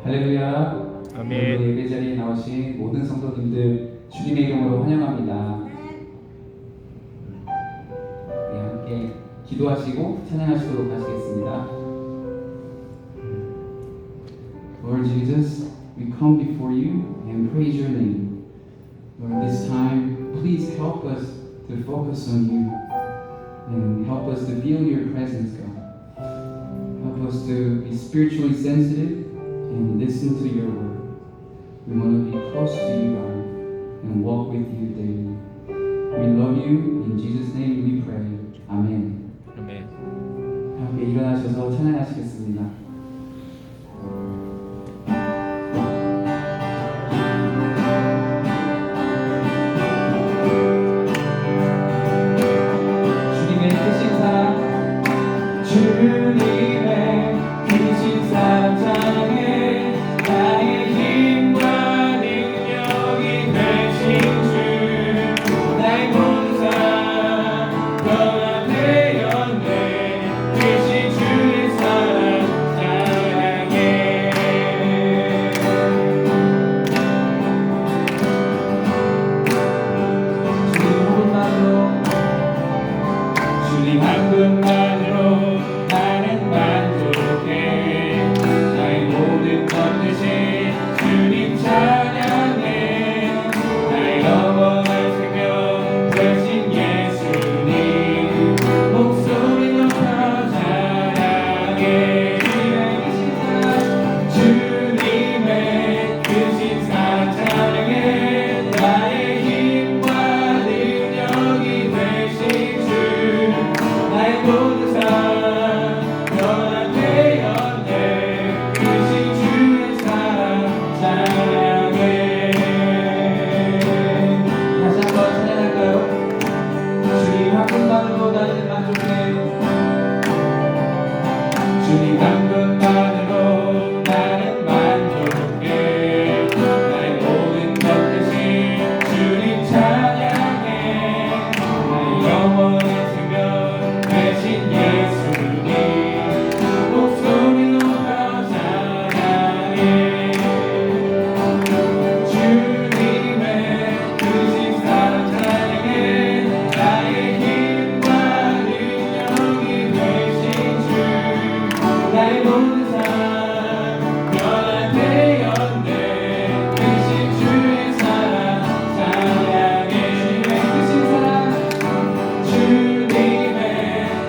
할렐루야. 아멘. 오늘 예배 자리에 나오신 모든 성도님들 주님의 이름으로 환영합니다. 네, 함께 기도하시고 찬양하시도록 하시겠습니다. Lord Jesus, we come before you and praise your name. Lord, this time, please help us to focus on you and help us to feel your presence, God. Help us to be spiritually sensitive and listen to your word. We want to be close to you, God, and walk with you daily. We love you. In Jesus' name we pray. Amen. 아멘. 함께 일어나셔서 찬양하시겠습니다. 주님의 크신 사랑, 주님의 크신 사랑 찬양해. 나의 힘과 능력이 되신 주, 나의 모든 삶 변화되었네. 크신 주의 사랑 찬양해. 주님 한 분만으로 나는 만족해. 나의 모든 것 대신 주님 찬양해. 나의 영원한 생명 되신 예수님 목소리 높여 찬양해. 주님의 크신 사랑 찬양해. 나의 힘과 능력이 되신 주, 나의 모든 삶 변화되었네. 크신 주의 사랑 찬양해. 다시 한번 찬양할까요? 주님 한 분만으로 나는 만족해. 주님 한 분만으로 나는 만족해. 나의 모든 것 대신 주님 찬양해. 나의 영원한 생명 되신 예수님 목소리 높여 찬양해. 주님의 크신 사랑 찬양해. 나의 힘과 능력이 되신 주, 나의 모든 삶 변화되었네. 크신 주의 사랑 찬양해. 주님의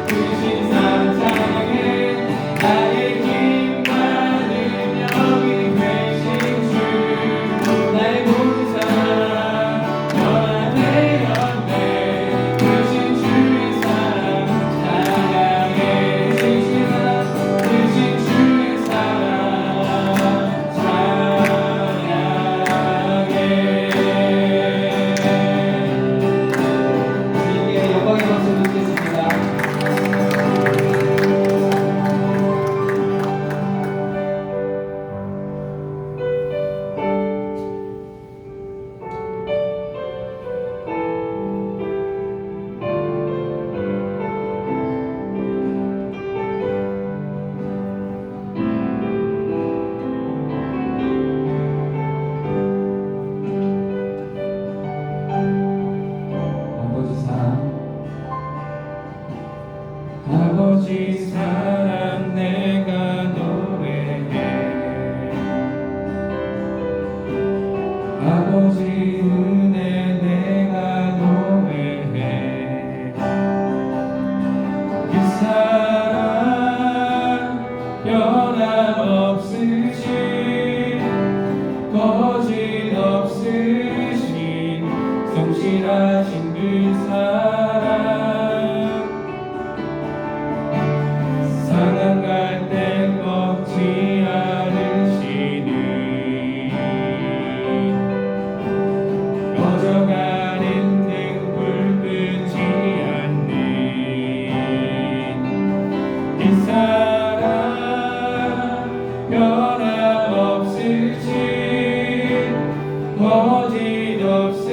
크신 사랑 찬양해. 나의 힘과 능력이 되신 주, 나의 모든 삶 변화되었네. 크신 주의 사랑 찬양해. 크신 주의 사랑 찬양해. 주님께 영광의 박수 드리겠습니다. 아버지 사랑 내가 노래해. 아버지 은혜 내가 노래해. 그 사랑 변함없으신 거짓없으신 성실하신 그 사랑, 상한 갈대 꺾지 않으시는 꺼져가는 등불 끄지 않는 이 사랑 변함없으신 거짓없으신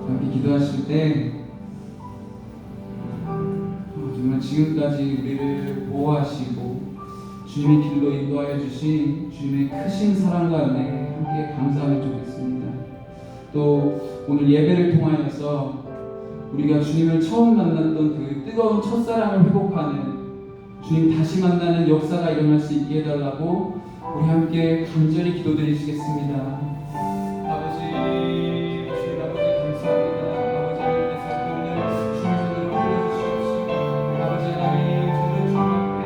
이렇게 기도하실 때 정말 지금까지 우리를 보호하시고 주님의 길로 인도하여 주신 주님의 크신 사랑과 은혜에 함께 감사하면 좋겠습니다. 또 오늘 예배를 통하여서 우리가 주님을 처음 만났던 그 뜨거운 첫사랑을 회복하는 주님 다시 만나는 역사가 일어날 수 있게 해달라고 우리 함께 간절히 기도드리시겠습니다. 아버지, 주님 아버지 감사합니다. 아버지 하나님께서 오늘 주님의 손으로 불러주시옵시고 아버지 하나님 저는 주님 앞에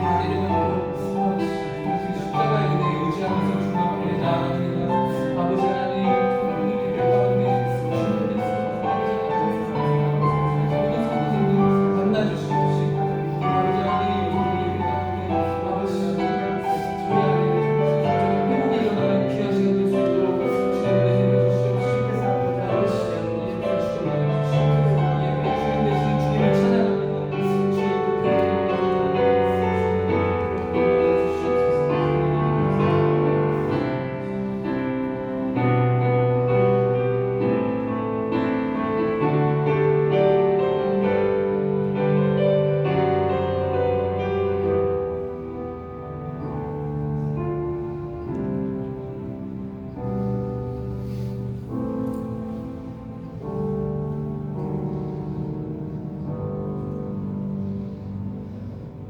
아버지 내려놓고 아버지 십자가의 은혜에 의지하면서 주님 앞에 나아갑니다. 아버지 하나님 오늘 예배 가운데 주님께서 모든 성도들도 만나주시옵시고 아버지 하나님 오늘 예배 가운데 아버지 정말 저희 안에 회복이 일어나는 귀한 시간 될 수 있도록 주님 은혜 주시옵시고 아버지 하나님 예배를 주셔서 예배 주님 대신 주님을 찬양합니다. 주님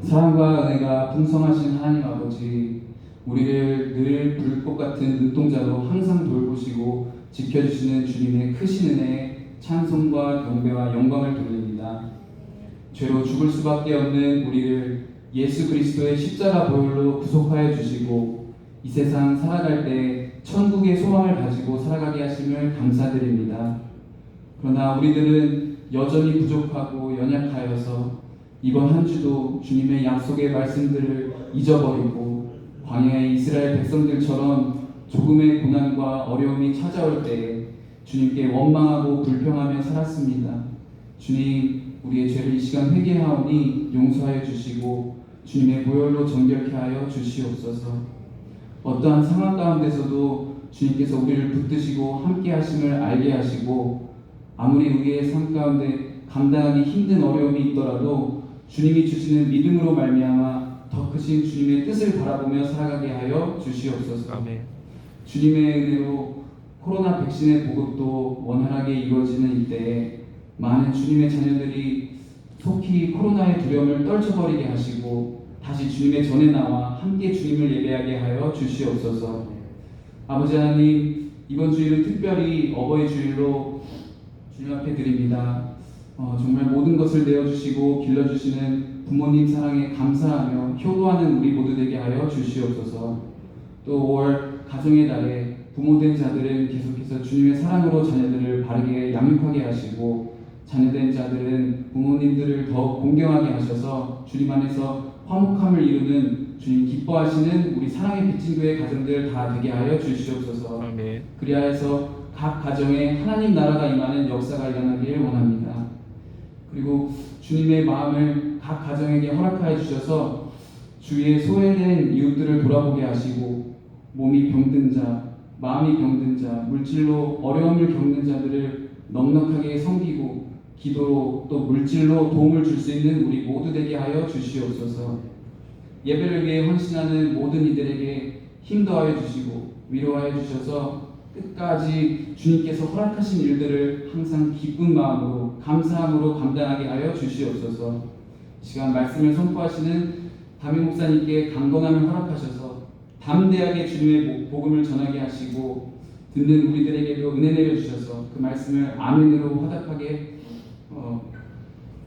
사랑과 은혜가 풍성하신 하나님 아버지, 우리를 늘 불꽃 같은 눈동자로 항상 돌보시고 지켜주시는 주님의 크신 은혜에 찬송과 경배와 영광을 돌립니다. 죄로 죽을 수밖에 없는 우리를 예수 그리스도의 십자가 보혈로 구속하여 주시고 이 세상 살아갈 때 천국의 소망을 가지고 살아가게 하심을 감사드립니다. 그러나 우리들은 여전히 부족하고 연약하여서 이번 한 주도 주님의 약속의 말씀들을 잊어버리고 광야의 이스라엘 백성들처럼 조금의 고난과 어려움이 찾아올 때에 주님께 원망하고 불평하며 살았습니다. 주님, 우리의 죄를 이 시간 회개하오니 용서하여 주시고 주님의 보혈로 정결케 하여 주시옵소서. 어떠한 상황 가운데서도 주님께서 우리를 붙드시고 함께 하심을 알게 하시고 아무리 우리의 삶 가운데 감당하기 힘든 어려움이 있더라도 주님이 주시는 믿음으로 말미암아 더 크신 주님의 뜻을 바라보며 살아가게 하여 주시옵소서. 아멘. 주님의 은혜로 코로나 백신의 보급도 원활하게 이루어지는 이때에 많은 주님의 자녀들이 속히 코로나의 두려움을 떨쳐버리게 하시고 다시 주님의 전에 나와 함께 주님을 예배하게 하여 주시옵소서. 아버지 하나님, 이번 주일은 특별히 어버이 주일로 주님 앞에 드립니다. 정말 모든 것을 내어주시고 길러주시는 부모님 사랑에 감사하며 효도하는 우리 모두 되게 하여 주시옵소서. 또 5월 가정의 달에 부모된 자들은 계속해서 주님의 사랑으로 자녀들을 바르게 양육하게 하시고 자녀된 자들은 부모님들을 더 공경하게 하셔서 주님 안에서 화목함을 이루는 주님 기뻐하시는 우리 사랑의 빚진 교회 가정들 다 되게 하여 주시옵소서. 아멘. 그리하여서 각 가정에 하나님 나라가 임하는 역사가 일어나길 원합니다. 그리고 주님의 마음을 각 가정에게 허락하여 주셔서 주위에 소외된 이웃들을 돌아보게 하시고 몸이 병든 자, 마음이 병든 자, 물질로 어려움을 겪는 자들을 넉넉하게 섬기고 기도로 또 물질로 도움을 줄 수 있는 우리 모두 되게 하여 주시옵소서. 예배를 위해 헌신하는 모든 이들에게 힘 더하여 주시고 위로하여 주셔서 끝까지 주님께서 허락하신 일들을 항상 기쁜 마음으로 감사함으로 감당하게 하여 주시옵소서. 시간 말씀을 선포하시는 담임 목사님께 강건함을 허락하셔서 담대하게 주님의 복음을 전하게 하시고 듣는 우리들에게도 은혜 내려주셔서 그 말씀을 아멘으로 화답하게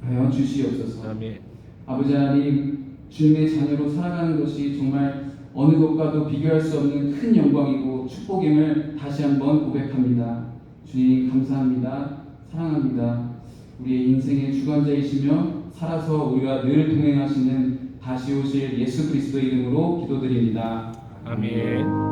하여 주시옵소서. 아멘. 아버지 하나님, 주님의 자녀로 살아가는 것이 정말 어느 것과도 비교할 수 없는 큰 영광이고 축복임을 다시 한번 고백합니다. 주님 감사합니다. 사랑합니다. 우리의 인생의 주관자이시며 살아서 우리가 늘 동행하시는 다시 오실 예수 그리스도 이름으로 기도드립니다. 아멘.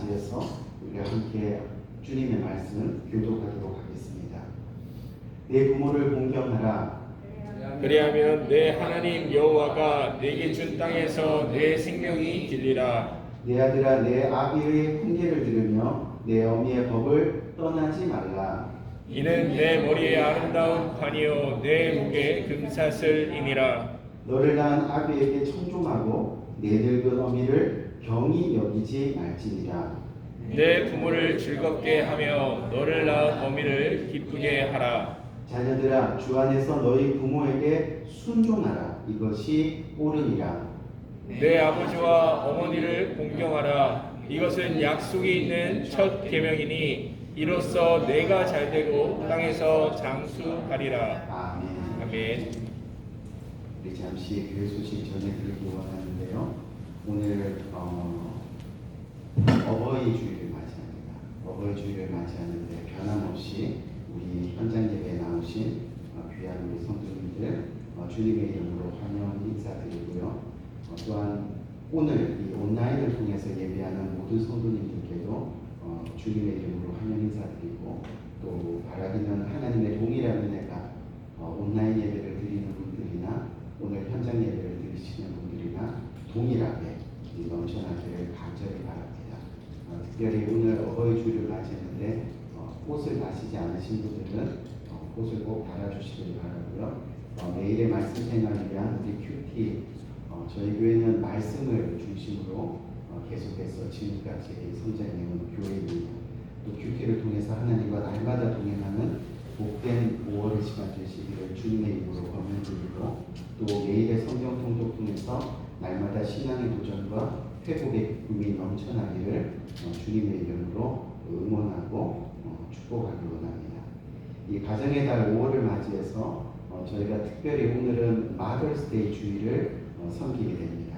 맞이해서 우리가 함께 주님의 말씀을 교독하도록 하겠습니다. 내 부모를 공경하라. 그리하면 내 하나님 여호와가 내게 준 땅에서 내 생명이 길리라. 내 아들아, 내 아비의 훈계를 들으며 내 어미의 법을 떠나지 말라. 이는 내 머리에 아름다운 관이요 내 목에 금사슬이니라. 너를 낳은 아비에게 청종하고 내 늙은 어미를 경히 여기지 말지니라. 내 부모를 즐겁게 하며 너를 낳은 어미를 기쁘게 하라. 자녀들아, 주 안에서 너희 부모에게 순종하라. 이것이 옳으니라. 내 아버지와 어머니를 공경하라. 이것은 약속이 있는 첫 계명이니 이로써 내가 잘되고 땅에서 장수하리라. 아멘. 아멘. 우리 잠시 교회 소식 전해드리기 원하는데요. 오늘 어버이 주일을 맞이합니다. 어버이 주일을 맞이하는데 변함없이 우리 현장 예배에 나오신 귀한 우리 성도님들 주님의 이름으로 환영 인사드리고요. 또한 오늘 이 온라인을 통해서 예배하는 모든 성도님들께도 주님의 이름으로 환영 인사드리고 또 바라기는 하나님의 동일한 은혜가 온라인 예배를 드리는 분들이나 오늘 현장 예배를 드리시는 분들이나 동일하게 넘쳐나기를 간절히 바랍니다. 특별히 오늘 어버이 주일을 맞이했는데 꽃을 다시지 않으신 분들은 꽃을 꼭 달아주시길 바라고요. 매일의 말씀 생활을 위한 우리 큐티 저희 교회는 말씀을 중심으로 계속해서 지금까지 성장해온 교회입니다. 또 큐티를 통해서 하나님과 날마다 동행하는 복된 5월의 시간 되시기를 주님의 이름으로 권면드리고 또 매일의 성경 통독 통해서 날마다 신앙의 도전과 회복의 기쁨이 넘쳐나기를 주님의 이름으로 응원하고 축복하기 원합니다. 이 가정의 달 5월을 맞이해서 저희가 특별히 오늘은 마더스데이 주일을 섬기게 됩니다.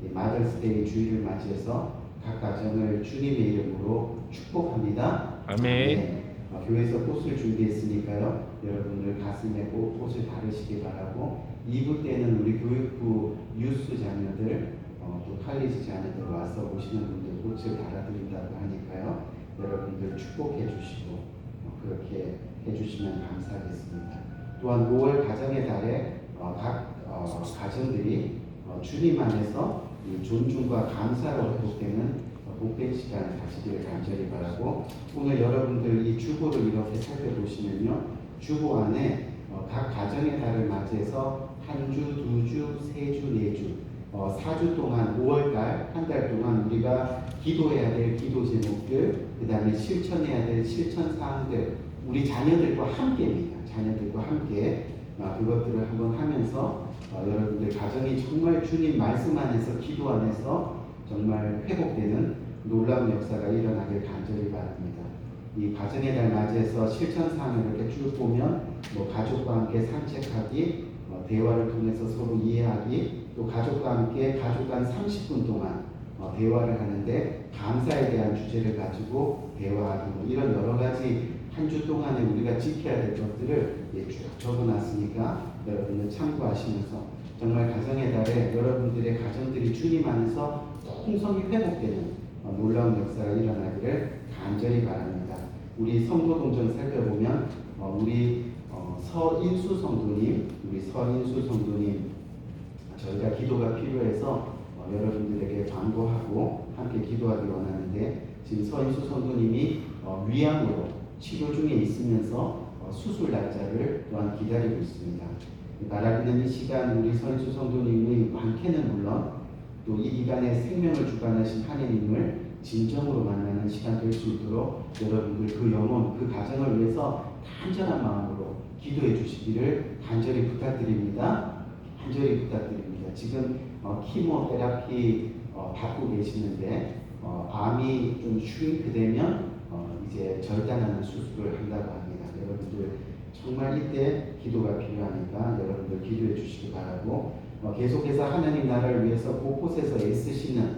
이 마더스데이 주일을 맞이해서 각 가정을 주님의 이름으로 축복합니다. 아멘. 네, 교회에서 꽃을 준비했으니까요. 여러분들 가슴에 꽃을 바르시기 바라고 2부 때는 우리 교육부 유스 자녀들 또 칼리지 자녀들 와서 오시는 분들 꽃을 달아드린다고 하니까요. 여러분들 축복해 주시고 그렇게 해주시면 감사하겠습니다. 또한 5월 가정의 달에 각 가정들이 주님 안에서 이 존중과 감사로 회복되는 복된 시간을 가지기를 간절히 바라고 오늘 여러분들 이 주보를 이렇게 살펴보시면요. 주보 안에 각 가정의 달을 맞이해서 한 주, 두 주, 세 주, 네 주, 4주 동안 5월달 한 달 동안 우리가 기도해야 될 기도 제목들, 그 다음에 실천해야 될 실천 사항들, 우리 자녀들과 함께입니다. 자녀들과 함께 그것들을 한번 하면서 여러분들 가정이 정말 주님 말씀 안에서 기도 안에서 정말 회복되는 놀라운 역사가 일어나길 간절히 바랍니다. 이 가정의 달 맞이해서 실천 사항을 이렇게 쭉 보면 가족과 함께 산책하기, 대화를 통해서 서로 이해하기, 또 가족과 함께 가족 간 30분 동안 대화를 하는데 감사에 대한 주제를 가지고 대화하기 이런 여러 가지 한 주 동안에 우리가 지켜야 될 것들을 쭉 적어놨으니까 여러분들 참고하시면서 정말 가정의 달에 여러분들의 가정들이 주님 안에서 통성이 회복되는 놀라운 역사가 일어나기를 간절히 바랍니다. 우리 성도 동전 살펴보면 우리 서인수 성도님, 저희가 기도가 필요해서 여러분들에게 광고하고 함께 기도하기 원하는데 지금 서인수 성도님이 위암으로 치료 중에 있으면서 수술 날짜를 또한 기다리고 있습니다. 바라기는 이 시간 우리 서인수 성도님의 많게는 물론 또 이 기간에 생명을 주관하신 하나님을 진정으로 만나는 시간 될 수 있도록 여러분들 그 영혼, 그 가정을 위해서 간절한 마음으로 기도해 주시기를 간절히 부탁드립니다. 간절히 부탁드립니다. 지금 키모테라피 받고 계시는데 암이 좀 슈링크되면 이제 절단하는 수술을 한다고 합니다. 여러분들 정말 이때 기도가 필요하니까 여러분들 기도해 주시기 바라고 계속해서 하나님 나라를 위해서 곳곳에서 애쓰시는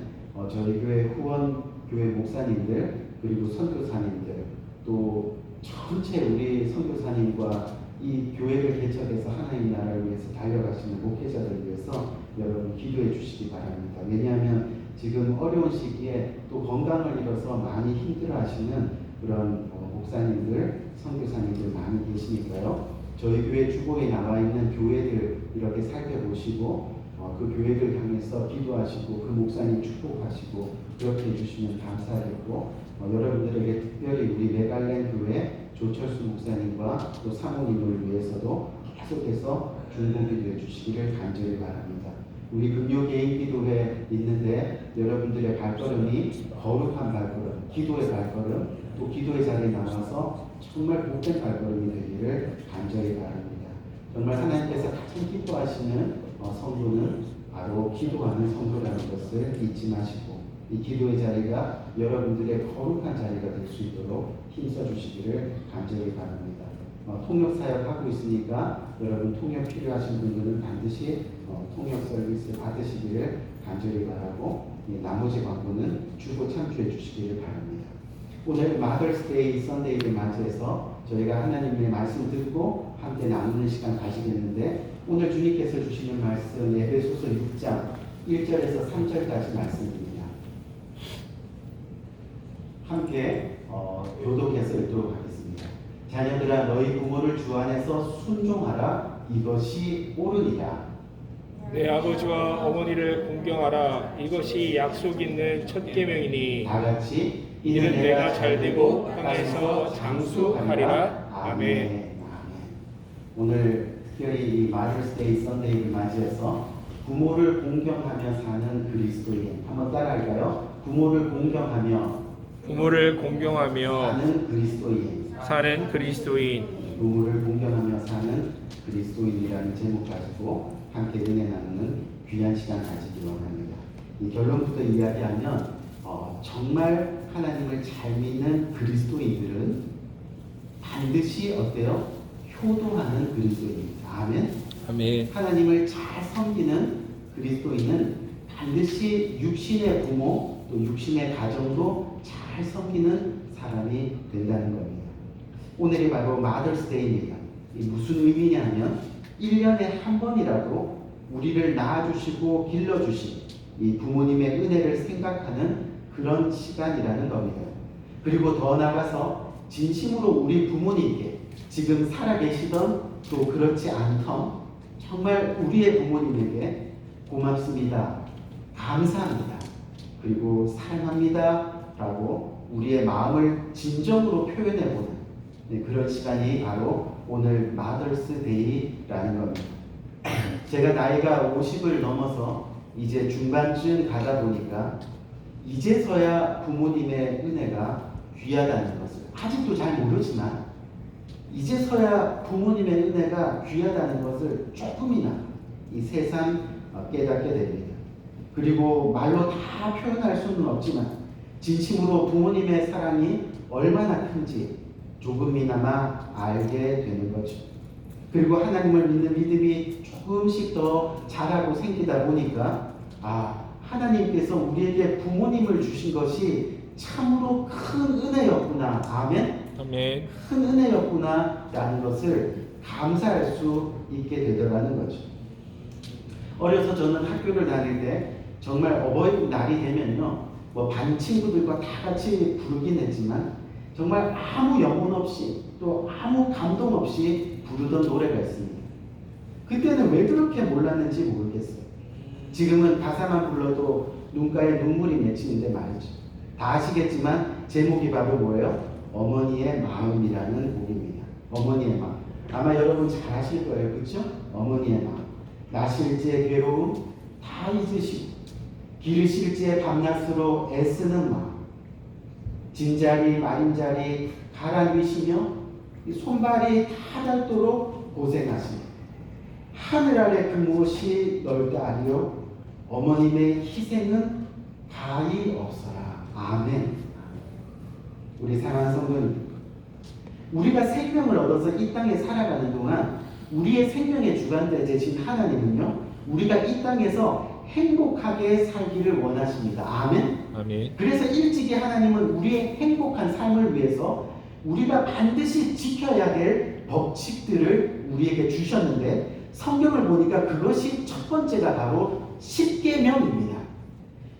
저희 교회 후원 교회 목사님들 그리고 선교사님들 또 전체 우리 선교사님과 이 교회를 개척해서 하나님 나라를 위해서 달려가시는 목회자들 위해서 여러분 기도해 주시기 바랍니다. 왜냐하면 지금 어려운 시기에 또 건강을 잃어서 많이 힘들어하시는 그런 목사님들, 선교사님들 많이 계시니까요. 저희 교회 주보에 나와 있는 교회들 이렇게 살펴보시고 그 교회를 향해서 기도하시고 그 목사님 축복하시고 그렇게 해주시면 감사하겠고 여러분들에게 특별히 우리 메갈렌 교회 조철수 목사님과 또 사모님을 위해서도 계속해서 중보기도해 주시기를 간절히 바랍니다. 우리 금요 개인 기도회 있는데 여러분들의 발걸음이 거룩한 발걸음, 기도의 발걸음, 또 기도의 자리에 나와서 정말 복된 발걸음이 되기를 간절히 바랍니다. 정말 하나님께서 가장 기뻐하시는 성도는 바로 기도하는 성도라는 것을 잊지 마시고 이 기도의 자리가 여러분들의 거룩한 자리가 될 수 있도록 힘써 주시기를 간절히 바랍니다. 통역 사역 하고 있으니까 여러분 통역 필요하신 분들은 반드시 통역 서비스 받으시기를 간절히 바라고 나머지 광고는 주고 참조해 주시기를 바랍니다. 오늘 마더스데이 선데이를 맞이해서 저희가 하나님의 말씀 듣고 함께 나누는 시간 가지겠는데 오늘 주님께서 주시는 말씀 에베소서 6장 1절에서 3절까지 말씀입니다. 함께 교독해서 읽도록 하겠습니다. 자녀들아 너희 부모를 주 안에서 순종하라 이것이 옳으니라. 내 아버지와 어머니를 공경하라 이것이 약속 있는 첫 계명이니 다 같이 이는 내가 잘되고 땅에서 장수하리라. 아멘. 아멘. 오늘 특별히 이 마더스데이 선데이를 맞이해서 부모를 공경하며 사는 그리스도인 한번 따라할까요? 부모를 공경하며 사는 그리스도인. 사는 그리스도인. 부모를 공경하며 사는 그리스도인이라는 제목 가지고 함께 은혜 나누는 귀한 시간 가지기 원합니다. 이 결론부터 이야기하면 정말 하나님을 잘 믿는 그리스도인들은 반드시 어때요? 효도하는 그리스도인입니다. 아멘. 아멘. 하나님을 잘 섬기는 그리스도인은 반드시 육신의 부모 또 육신의 가정도 잘 섬기는 사람이 된다는 겁니다. 오늘이 바로 마더스데이입니다. 무슨 의미냐면 1년에 한 번이라도 우리를 낳아주시고 길러주신 이 부모님의 은혜를 생각하는 그런 시간이라는 겁니다. 그리고 더 나아가서 진심으로 우리 부모님께 지금 살아계시던 또 그렇지 않던 정말 우리의 부모님에게 고맙습니다. 감사합니다. 그리고 사랑합니다. 라고 우리의 마음을 진정으로 표현해보는 그런 시간이 바로 오늘 마더스데이라는 겁니다. 제가 나이가 50을 넘어서 이제 중반쯤 가다 보니까 이제서야 부모님의 은혜가 귀하다는 것을 아직도 잘 모르지만 이제서야 부모님의 은혜가 귀하다는 것을 조금이나 이 새삼 깨닫게 됩니다. 그리고 말로 다 표현할 수는 없지만 진심으로 부모님의 사랑이 얼마나 큰지 조금이나마 알게 되는 거죠. 그리고 하나님을 믿는 믿음이 조금씩 더 자라고 생기다 보니까 하나님께서 우리에게 부모님을 주신 것이 참으로 큰 은혜였구나. 아멘. 아멘. 큰 은혜였구나 라는 것을 감사할 수 있게 되더라는 거죠. 어려서 저는 학교를 다닐 때 정말 어버이날이 되면요 반 친구들과 다 같이 부르긴 했지만 정말 아무 영혼 없이 또 아무 감동 없이 부르던 노래가 있습니다. 그때는 왜 그렇게 몰랐는지 모르겠어요. 지금은 가사만 불러도 눈가에 눈물이 맺히는데 말이죠. 다 아시겠지만 제목이 바로 뭐예요? 어머니의 마음이라는 곡입니다. 어머니의 마음. 아마 여러분 잘 아실 거예요. 그렇죠? 어머니의 마음. 나실지의 괴로움 다 잊으시고 기르실지의 밤낮으로 애쓰는 마음. 진자리 마림자리 가라앉으시며 손발이 다 닳도록 고생하시며 하늘 아래 그 무엇이 넓다 하리요 어머님의 희생은 가히 없어라. 아멘. 우리 사랑하는 성도님, 우리가 생명을 얻어서 이 땅에 살아가는 동안 우리의 생명의 주관자 되신 하나님은요 우리가 이 땅에서 행복하게 살기를 원하십니다. 아멘. 아멘. 그래서 일찍이 하나님은 우리의 행복한 삶을 위해서 우리가 반드시 지켜야 될 법칙들을 우리에게 주셨는데 성경을 보니까 그것이 첫 번째가 바로 십계명입니다.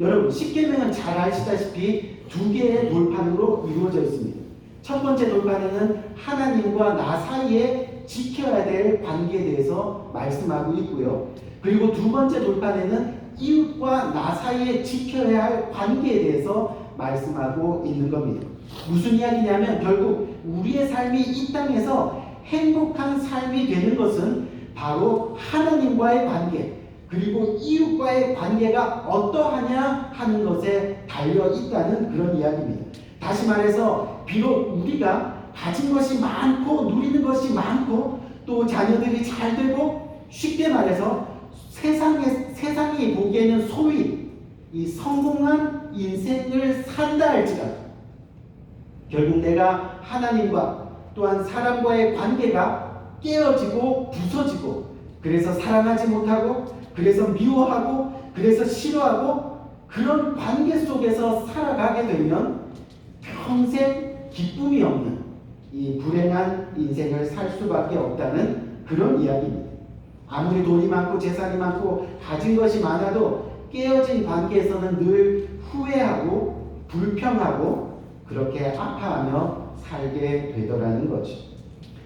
여러분, 십계명은 잘 아시다시피 두 개의 돌판으로 이루어져 있습니다. 첫 번째 돌판에는 하나님과 나 사이에 지켜야 될 관계에 대해서 말씀하고 있고요. 그리고 두 번째 돌판에는 이웃과 나 사이에 지켜야 할 관계에 대해서 말씀하고 있는 겁니다. 무슨 이야기냐면 결국 우리의 삶이 이 땅에서 행복한 삶이 되는 것은 바로 하나님과의 관계, 그리고 이웃과의 관계가 어떠하냐 하는 것에 달려 있다는 그런 이야기입니다. 다시 말해서 비록 우리가 가진 것이 많고 누리는 것이 많고 또 자녀들이 잘 되고 쉽게 말해서 세상이 보기에는 소위 이 성공한 인생을 산다 할지라도 결국 내가 하나님과 또한 사람과의 관계가 깨어지고 부서지고 그래서 사랑하지 못하고 그래서 미워하고 그래서 싫어하고 그런 관계 속에서 살아가게 되면 평생 기쁨이 없는 이 불행한 인생을 살 수밖에 없다는 그런 이야기입니다. 아무리 돈이 많고 재산이 많고 가진 것이 많아도 깨어진 관계에서는 늘 후회하고 불평하고 그렇게 아파하며 살게 되더라는 거죠.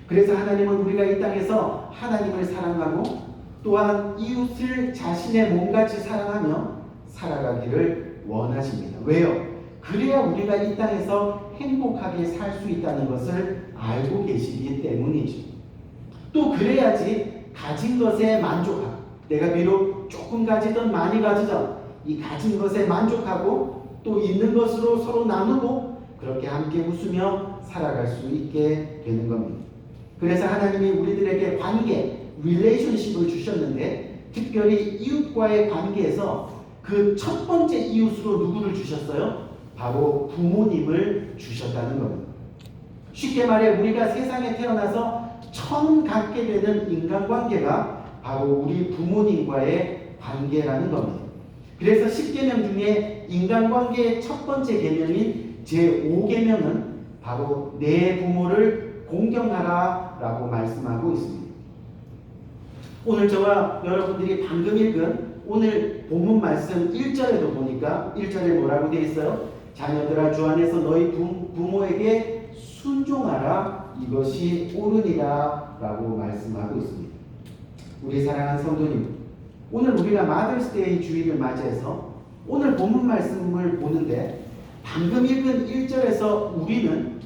그래서 하나님은 우리가 이 땅에서 하나님을 사랑하고 또한 이웃을 자신의 몸같이 사랑하며 살아가기를 원하십니다. 왜요? 그래야 우리가 이 땅에서 행복하게 살 수 있다는 것을 알고 계시기 때문이죠. 또 그래야지 가진 것에 만족하고 내가 비록 조금 가지든 많이 가지든 이 가진 것에 만족하고 또 있는 것으로 서로 나누고 그렇게 함께 웃으며 살아갈 수 있게 되는 겁니다. 그래서 하나님이 우리들에게 관계, 릴레이션십을 주셨는데 특별히 이웃과의 관계에서 그 첫 번째 이웃으로 누구를 주셨어요? 바로 부모님을 주셨다는 겁니다. 쉽게 말해 우리가 세상에 태어나서 처음 갖게 되는 인간관계가 바로 우리 부모님과의 관계라는 겁니다. 그래서 10계명 중에 인간관계의 첫 번째 계명인 제5계명은 바로 내 부모를 공경하라 라고 말씀하고 있습니다. 오늘 저와 여러분들이 방금 읽은 오늘 본문 말씀 1절에도 보니까 1절에 뭐라고 되어 있어요? 자녀들아 주 안에서 너희 부모에게 순종하라 이것이 옳으니라 라고 말씀하고 있습니다. 우리 사랑하는 성도님, 오늘 우리가 마더스데이 주일을 맞이해서 오늘 본문 말씀을 보는데 방금 읽은 1절에서 우리는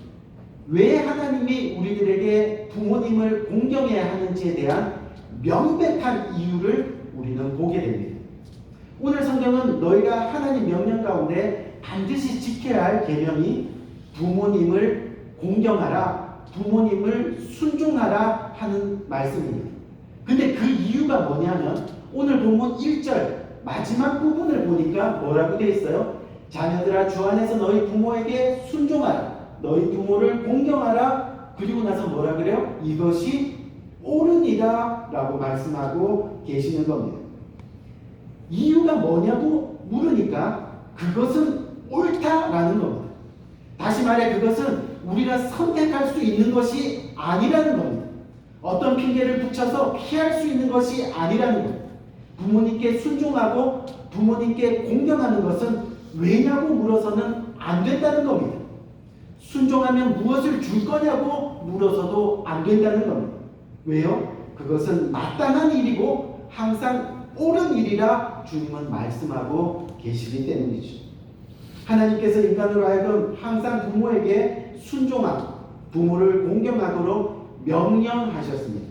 왜 하나님이 우리들에게 부모님을 공경해야 하는지에 대한 명백한 이유를 우리는 보게 됩니다. 오늘 성경은 너희가 하나님 명령 가운데 반드시 지켜야 할 계명이 부모님을 공경하라, 부모님을 순종하라 하는 말씀입니다. 근데 그 이유가 뭐냐면 오늘 본문 1절 마지막 부분을 보니까 뭐라고 되어 있어요? 자녀들아 주 안에서 너희 부모에게 순종하라, 너희 부모를 공경하라. 그리고 나서 뭐라 그래요? 이것이 옳으니라 라고 말씀하고 계시는 겁니다. 이유가 뭐냐고 물으니까 그것은 옳다라는 겁니다. 다시 말해 그것은 우리가 선택할 수 있는 것이 아니라는 겁니다. 어떤 핑계를 붙여서 피할 수 있는 것이 아니라는 겁니다. 부모님께 순종하고 부모님께 공경하는 것은 왜냐고 물어서는 안 된다는 겁니다. 순종하면 무엇을 줄 거냐고 물어서도 안 된다는 겁니다. 왜요? 그것은 마땅한 일이고 항상 옳은 일이라 주님은 말씀하고 계시기 때문이죠. 하나님께서 인간으로 하여금 항상 부모에게 순종하고 부모를 공경하도록 명령하셨습니다.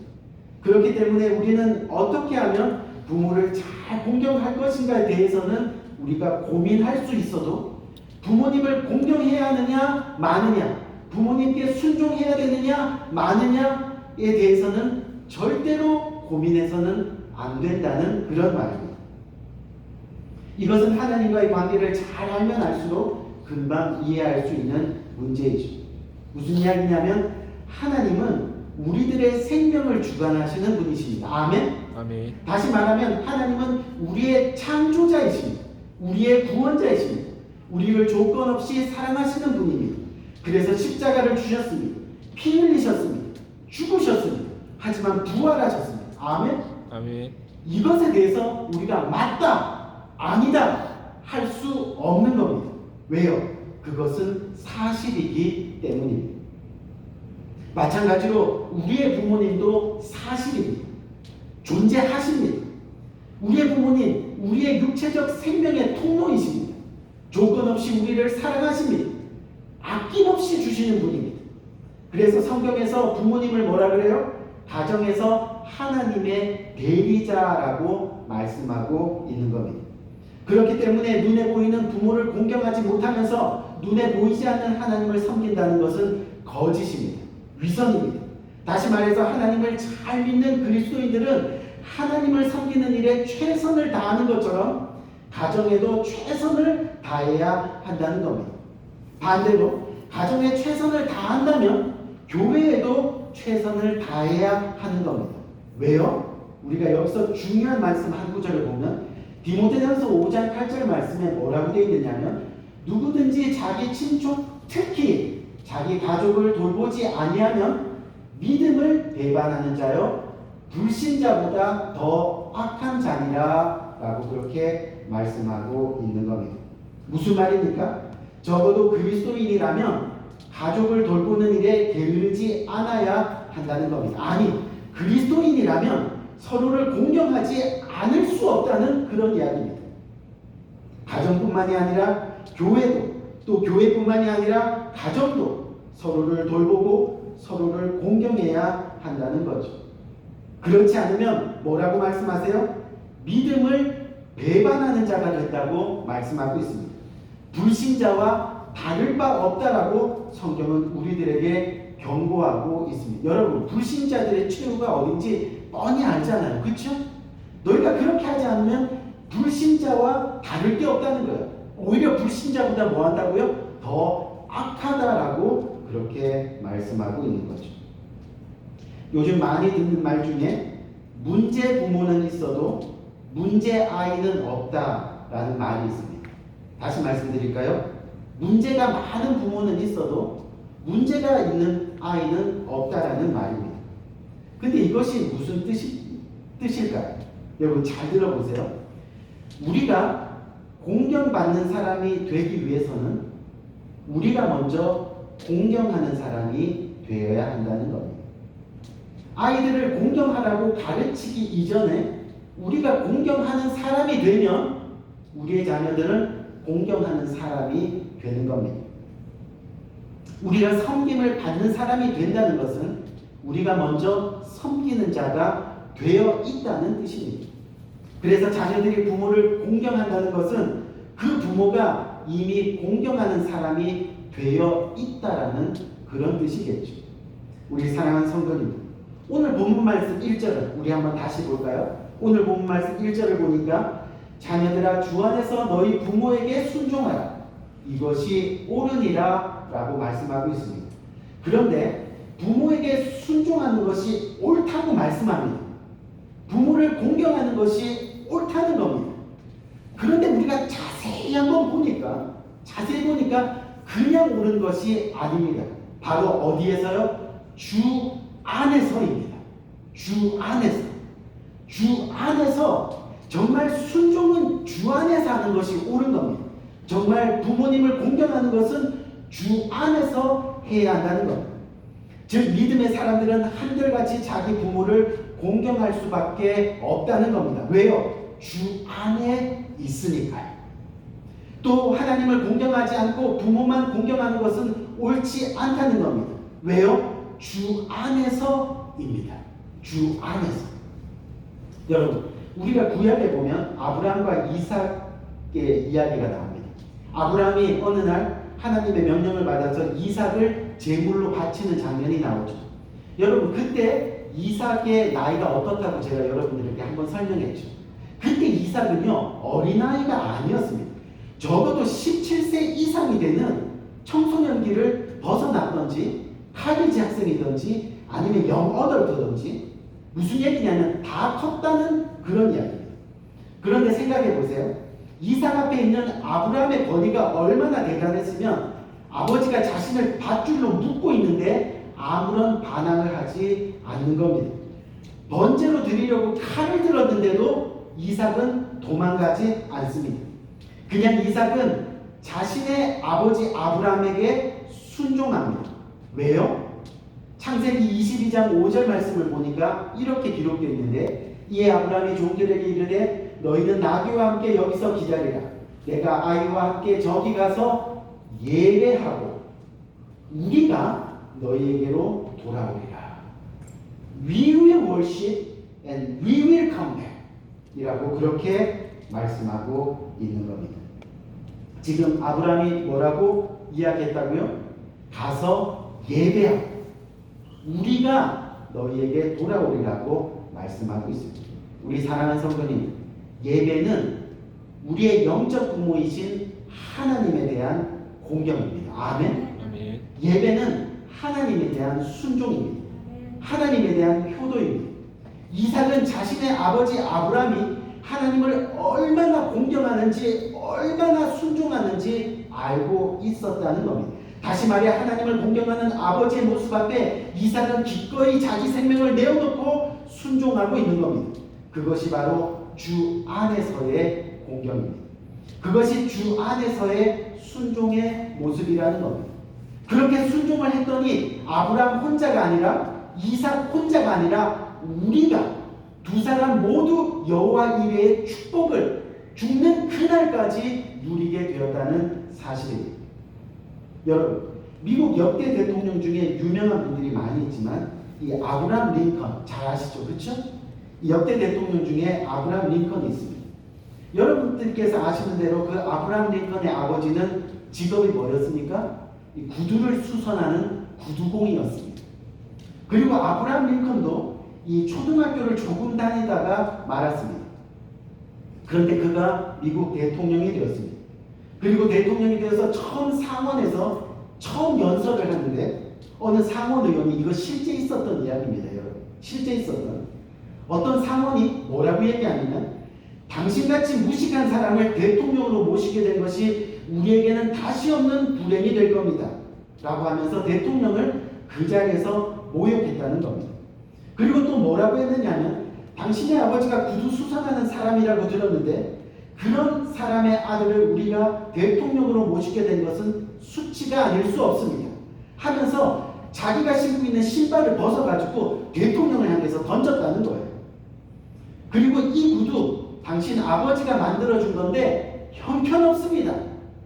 그렇기 때문에 우리는 어떻게 하면 부모를 잘 공경할 것인가에 대해서는 우리가 고민할 수 있어도 부모님을 공경해야 하느냐 마느냐, 부모님께 순종해야 되느냐 마느냐에 대해서는 절대로 고민해서는 안 된다는 그런 말입니다. 이것은 하나님과의 관계를 잘 알면 알수록 금방 이해할 수 있는 문제이죠. 무슨 이야기냐면 하나님은 우리들의 생명을 주관하시는 분이십니다. 아멘? 아멘. 다시 말하면 하나님은 우리의 창조자이십니다. 우리의 구원자이십니다. 우리를 조건 없이 사랑하시는 분입니다. 그래서 십자가를 주셨습니다. 피 흘리셨습니다. 죽으셨습니다. 하지만 부활하셨습니다. 아멘? 아멘. 이것에 대해서 우리가 맞다, 아니다 할 수 없는 겁니다. 왜요? 그것은 사실이기 때문입니다. 마찬가지로 우리의 부모님도 사실입니다. 존재하십니다. 우리의 부모님, 우리의 육체적 생명의 통로이십니다. 조건 없이 우리를 사랑하십니다. 아낌없이 주시는 분입니다. 그래서 성경에서 부모님을 뭐라 그래요? 가정에서 하나님의 대리자라고 말씀하고 있는 겁니다. 그렇기 때문에 눈에 보이는 부모를 공경하지 못하면서 눈에 보이지 않는 하나님을 섬긴다는 것은 거짓입니다. 위선입니다. 다시 말해서 하나님을 잘 믿는 그리스도인들은 하나님을 섬기는 일에 최선을 다하는 것처럼 가정에도 최선을 다해야 한다는 겁니다. 반대로 가정에 최선을 다한다면 교회에도 최선을 다해야 하는 겁니다. 왜요? 우리가 여기서 중요한 말씀 한 구절을 보면 디모데전서 5장 8절 말씀에 뭐라고 되어 있느냐면 누구든지 자기 친족 특히 자기 가족을 돌보지 아니하면 믿음을 배반하는 자요 불신자보다 더 악한 자니라 라고 그렇게 말씀하고 있는 겁니다. 무슨 말입니까? 적어도 그리스도인이라면 가족을 돌보는 일에 게으르지 않아야 한다는 겁니다. 아니, 그리스도인이라면 서로를 공경하지 않을 수 없다는 그런 이야기입니다. 가정뿐만이 아니라 교회도, 또 교회뿐만이 아니라 가정도 서로를 돌보고 서로를 공경해야 한다는 거죠. 그렇지 않으면 뭐라고 말씀하세요? 믿음을 배반하는 자가 된다고 말씀하고 있습니다. 불신자와 다를 바 없다라고 성경은 우리들에게 경고하고 있습니다. 여러분, 불신자들의 최후가 어딘지 뻔히 알잖아요. 그렇죠? 너희가 그렇게 하지 않으면 불신자와 다를 게 없다는 거예요. 오히려 불신자보다 뭐 한다고요? 더 악하다라고 그렇게 말씀하고 있는 거죠. 요즘 많이 듣는 말 중에 문제 부모는 있어도 문제 아이는 없다라는 말이 있습니다. 다시 말씀드릴까요? 문제가 많은 부모는 있어도 문제가 있는 아이는 없다라는 말입니다. 근데 이것이 무슨 뜻일까요? 여러분 잘 들어보세요. 우리가 공경받는 사람이 되기 위해서는 우리가 먼저 공경하는 사람이 되어야 한다는 겁니다. 아이들을 공경하라고 가르치기 이전에 우리가 공경하는 사람이 되면 우리의 자녀들은 공경하는 사람이 되는 겁니다. 우리가 섬김을 받는 사람이 된다는 것은 우리가 먼저 섬기는 자가 되어 있다는 뜻입니다. 그래서 자녀들이 부모를 공경한다는 것은 그 부모가 이미 공경하는 사람이 되어 있다라는 그런 뜻이겠죠. 우리 사랑하는 성도님, 오늘 본문 말씀 1절을 우리 한번 다시 볼까요? 오늘 본문 말씀 1절을 보니까 자녀들아 주 안에서 너희 부모에게 순종하라. 이것이 옳으니라 라고 말씀하고 있습니다. 그런데 부모에게 순종하는 것이 옳다고 말씀합니다. 부모를 공경하는 것이 옳다는 겁니다. 그런데 우리가 자세히 한번 보니까 그냥 옳은 것이 아닙니다. 바로 어디에서요? 주 안에서입니다. 주 안에서 정말 순종은 주 안에서 하는 것이 옳은 겁니다. 정말 부모님을 공경하는 것은 주 안에서 해야 한다는 겁니다. 즉 믿음의 사람들은 한결같이 자기 부모를 공경할 수밖에 없다는 겁니다. 왜요? 주 안에 있으니까요. 또 하나님을 공경하지 않고 부모만 공경하는 것은 옳지 않다는 겁니다. 왜요? 주 안에서입니다. 주 안에서. 여러분, 우리가 구약에 보면 아브라함과 이삭의 이야기가 나옵니다. 아브라함이 어느 날 하나님의 명령을 받아서 이삭을 제물로 바치는 장면이 나오죠. 여러분, 그때 이삭의 나이가 어떻다고 제가 여러분들에게 한번 설명했죠. 그때 이삭은요, 어린아이가 아니었습니다. 적어도 17세 이상이 되는 청소년기를 벗어났던지 카리지 학생이든지 아니면 영어덜트든지 무슨 얘기냐면 다 컸다는 그런 이야기입니다. 그런데 생각해 보세요. 이삭 앞에 있는 아브라함의 거리가 얼마나 대단했으면 아버지가 자신을 밧줄로 묶고 있는데 아무런 반항을 하지 않는 겁니다. 번제로 드리려고 칼을 들었는데도 이삭은 도망가지 않습니다. 그냥 이삭은 자신의 아버지 아브라함에게 순종합니다. 왜요? 창세기 22장 5절 말씀을 보니까 이렇게 기록되어 있는데 이에 아브라함이 종들에게 이르되 너희는 나귀와 함께 여기서 기다리라. 내가 아이와 함께 저기 가서 예배하고 우리가 너희에게로 돌아오리라. We will worship and we will come back 이라고 그렇게 말씀하고 있는 겁니다. 지금 아브라함이 뭐라고 이야기했다고요? 가서 예배하고 우리가 너희에게 돌아오리라고 말씀하고 있습니다. 우리 사랑하는 성도님, 예배는 우리의 영적 부모이신 하나님에 대한 공경입니다. 아멘. 아멘. 예배는 하나님에 대한 순종입니다. 하나님에 대한 효도입니다. 이삭은 자신의 아버지 아브라함이 하나님을 얼마나 공경하는지 얼마나 순종하는지 알고 있었다는 겁니다. 다시 말해 하나님을 공경하는 아버지의 모습 앞에 이삭은 기꺼이 자기 생명을 내어놓고 순종하고 있는 겁니다. 그것이 바로 주 안에서의 공경입니다. 그것이 주 안에서의 순종의 모습이라는 겁니다. 그렇게 순종을 했더니 아브라함 혼자가 아니라 이삭 혼자가 아니라 우리가 두 사람 모두 여호와 이레의 축복을 죽는 그날까지 누리게 되었다는 사실입니다. 여러분, 미국 역대 대통령 중에 유명한 분들이 많이 있지만 이 아브라함 링컨 잘 아시죠? 그렇죠? 이 역대 대통령 중에 아브라함 링컨이 있습니다. 여러분들께서 아시는 대로 그 아브라함 링컨의 아버지는 직업이 뭐였습니까? 이 구두를 수선하는 구두공이었습니다. 그리고 아브라함 링컨도 이 초등학교를 조금 다니다가 말았습니다. 그런데 그가 미국 대통령이 되었습니다. 그리고 대통령이 되어서 처음 상원에서 처음 연설을 하는데 어느 상원 의원이 이거 실제 있었던 이야기입니다. 여러분, 실제 있었던 어떤 상원이 뭐라고 얘기하냐면 당신같이 무식한 사람을 대통령으로 모시게 된 것이 우리에게는 다시 없는 불행이 될 겁니다 라고 하면서 대통령을 그 자리에서 모욕했다는 겁니다. 그리고 또 뭐라고 했느냐면 당신의 아버지가 구두 수선하는 사람이라고 들었는데 그런 사람의 아들을 우리가 대통령으로 모시게 된 것은 수치가 아닐 수 없습니다 하면서 자기가 신고 있는 신발을 벗어가지고 대통령을 향해서 던졌다는 거예요. 그리고 이 구두 당신 아버지가 만들어준 건데 형편없습니다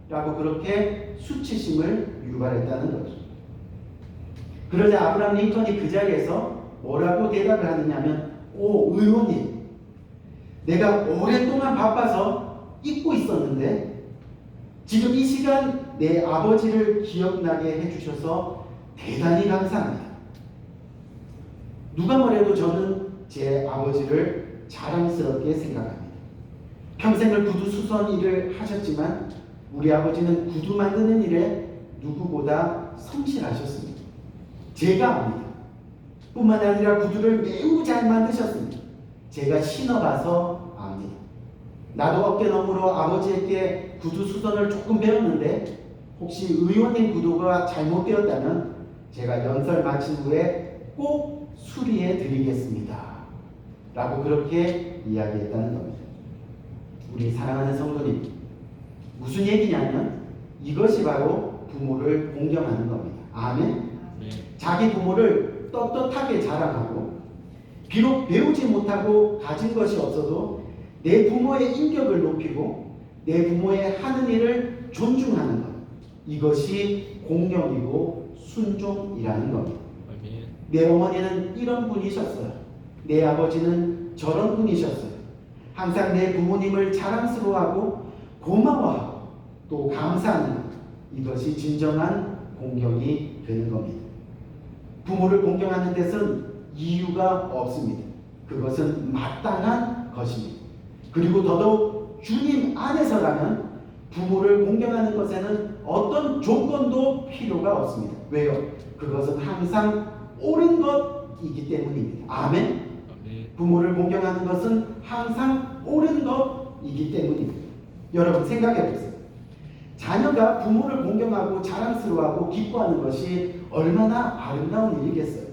라고 그렇게 수치심을 유발했다는 거죠. 그러자 아브라함 링컨이 그 자리에서 뭐라고 대답을 하느냐면 오 의원님, 내가 오랫동안 바빠서 잊고 있었는데 지금 이 시간 내 아버지를 기억나게 해주셔서 대단히 감사합니다. 누가 뭐래도 저는 제 아버지를 자랑스럽게 생각합니다. 평생을 구두 수선 일을 하셨지만 우리 아버지는 구두 만드는 일에 누구보다 성실하셨습니다. 제가 압니다. 뿐만 아니라 구두를 매우 잘 만드셨습니다. 제가 신어봐서 압니다. 나도 어깨 너머로 아버지에게 구두 수선을 조금 배웠는데 혹시 의원님 구두가 잘못되었다면 제가 연설 마친 후에 꼭 수리해 드리겠습니다 라고 그렇게 이야기했다는 겁니다. 우리 사랑하는 성도님, 무슨 얘기냐면 이것이 바로 부모를 공경하는 겁니다. 아멘. 자기 부모를 떳떳하게 자랑하고 비록 배우지 못하고 가진 것이 없어도 내 부모의 인격을 높이고 내 부모의 하는 일을 존중하는 것, 이것이 공경이고 순종이라는 겁니다. 내 어머니는 이런 분이셨어요. 내 아버지는 저런 분이셨어요. 항상 내 부모님을 자랑스러워하고 고마워하고 또 감사하는 것, 이것이 진정한 공경이 되는 겁니다. 부모를 공경하는 데선 이유가 없습니다. 그것은 마땅한 것입니다. 그리고 더더욱 주님 안에서라면 부모를 공경하는 것에는 어떤 조건도 필요가 없습니다. 왜요? 그것은 항상 옳은 것이기 때문입니다. 아멘. 부모를 공경하는 것은 항상 옳은 것이기 때문입니다. 여러분 생각해 보세요. 자녀가 부모를 공경하고 자랑스러워하고 기뻐하는 것이 얼마나 아름다운 일이겠어요.